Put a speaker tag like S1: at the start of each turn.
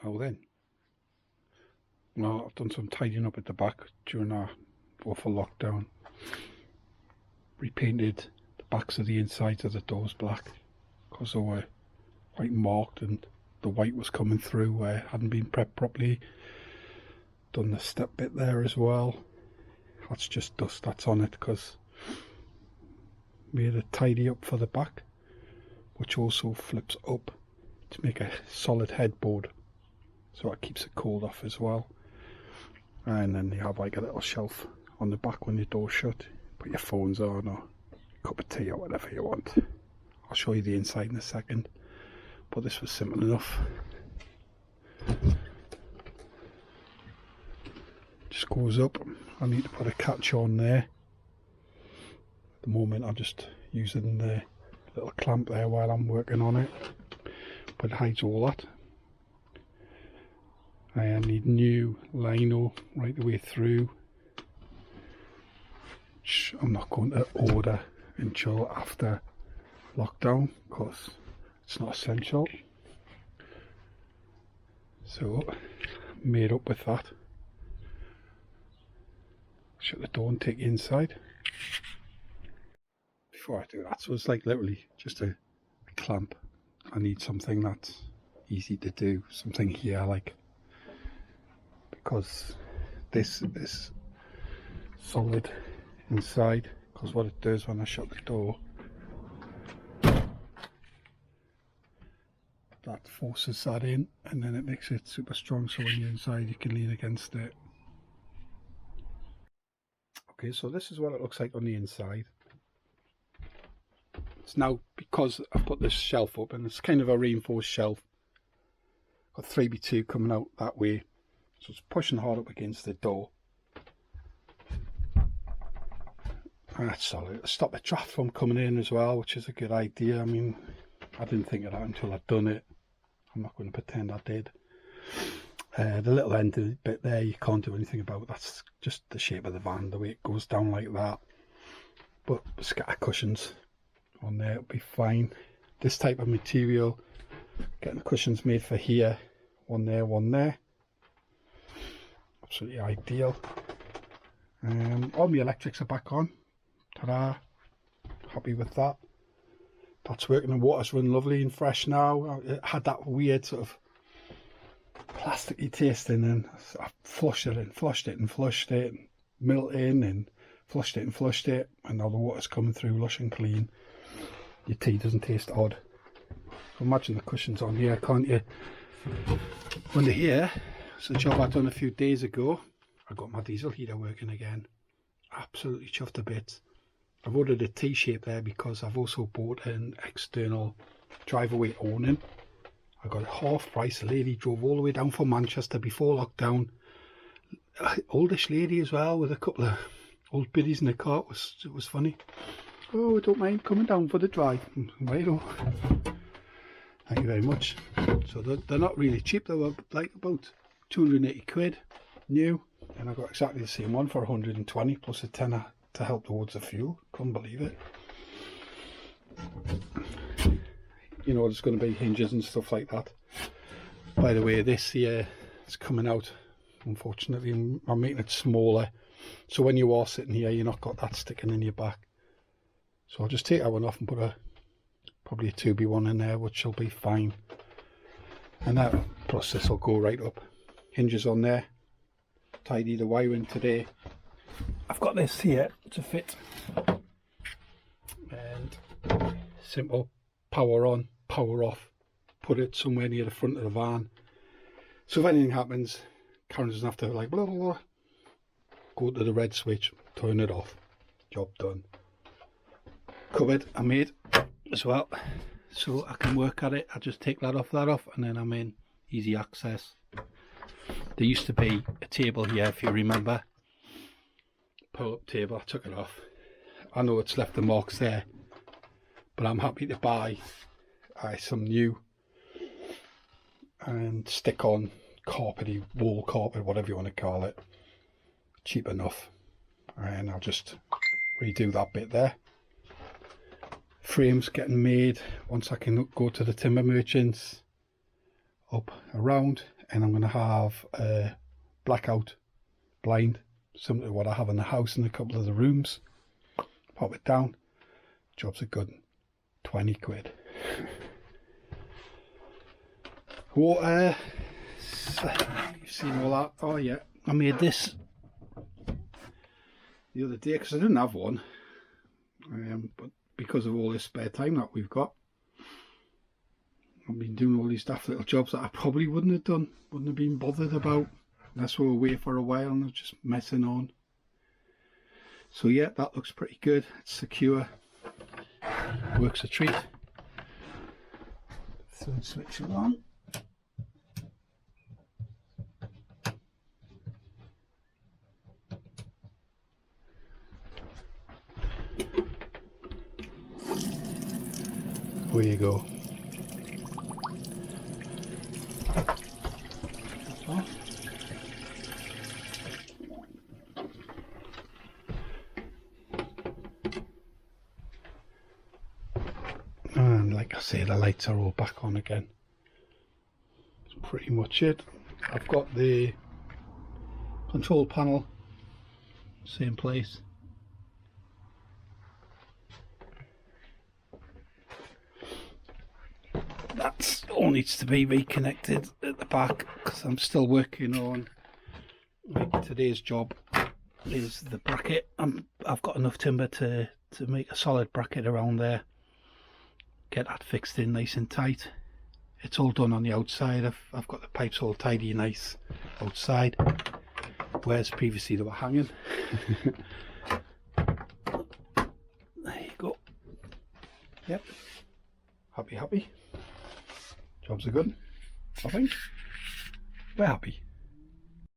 S1: Now then, well, I've done some tidying up at the back during our awful lockdown. Repainted the backs of the insides of the doors black because they were quite marked and the white was coming through where it hadn't been prepped properly. Done the step bit there as well. That's just dust that's on it because made a tidy up for the back, which also flips up to make a solid headboard, so it keeps it cold off as well. And then you have like a little shelf on the back when your door's shut. Put your phones on or a cup of tea or whatever you want. I'll show you the inside in a second, but this was simple enough. Just goes up. I need to put a catch on there. At the moment I'm just using the little clamp there while I'm working on it, but it hides all that. I need new lino right the way through, which I'm not going to order until after lockdown because it's not essential. So made up with that. Shut the door and take you inside. Before I do that, so it's like literally just a clamp. I need something that's easy to do, something here like, because this is solid inside, because what it does when I shut the door, that forces that in and then it makes it super strong, so when you're inside you can lean against it. Okay, so this is what it looks like on the inside. It's now, because I've put this shelf up and it's kind of a reinforced shelf, got 3x2 coming out that way, so it's pushing hard up against the door. And that's solid. It'll stop the draft from coming in as well, which is a good idea. I mean, I didn't think of that until I'd done it. I'm not going to pretend I did. The little end bit there you can't do anything about. That's just the shape of the van, the way it goes down like that. But scatter cushions on there, it'll be fine. This type of material, getting the cushions made for here, one there, one there. Absolutely ideal. All my electrics are back on. Ta-da! Happy with that. That's working. The water's running lovely and fresh now. It had that weird sort of plasticky taste in, and I flushed it and flushed it and flushed it, and milled in and flushed it and flushed it, and now the water's coming through lush and clean. Your tea doesn't taste odd. Imagine the cushions on here, can't you? Under here, it's a job I done a few days ago. I got my diesel heater working again. Absolutely chuffed to bits. I've ordered a T-shape there because I've also bought an external drive-away awning. I got half price. A lady drove all the way down from Manchester before lockdown. Oldish lady as well, with a couple of old biddies in the car. It was funny. Oh, I don't mind coming down for the drive. Right, oh. Thank you very much. So they're not really cheap. They were like about 280 quid new, and I got exactly the same one for 120 plus a tenner to help towards the fuel. Couldn't believe it. You know, there's going to be hinges and stuff like that. By the way, this here is coming out. Unfortunately, I'm making it smaller, so when you are sitting here, you're not got that sticking in your back. So I'll just take that one off and put probably a 2B one in there, which will be fine. And that, plus this will go right up. Hinges on there. Tidy the wiring today. I've got this here to fit, and simple power on, power off. Put it somewhere near the front of the van, so if anything happens, Karen doesn't have to like blah blah blah, go to the red switch, turn it off, job done. Cupboard I made as well, so I can work at it. I just take that off, and then I'm in. Easy access. There used to be a table here, if you remember, pull-up table. I took it off. I know it's left the marks there, but I'm happy to buy some new and stick on carpety, wall carpet, whatever you want to call it. Cheap enough, and I'll just redo that bit there. Frames getting made once I can go to the timber merchants. up around, and I'm going to have a blackout blind, similar to what I have in the house in a couple of the rooms. Pop it down, job's a good 20 quid. Water, you've seen all that. Oh yeah, I made this the other day because I didn't have one, but because of all this spare time that we've got, I've been doing all these daft little jobs that I probably wouldn't have done, wouldn't have been bothered about unless we were away for a while and I was just messing on. So yeah, that looks pretty good. It's secure, works a treat. Third switch on. Where you go. And like I say, the lights are all back on again. That's pretty much it. I've got the control panel, same place. That all needs to be reconnected at the back because I'm still working on, like, today's job is the bracket. I've got enough timber to make a solid bracket around there, get that fixed in nice and tight. It's all done on the outside. I've got the pipes all tidy nice outside, whereas previously they were hanging. There you go. Yep, happy. Jobs are good, I think. We're happy.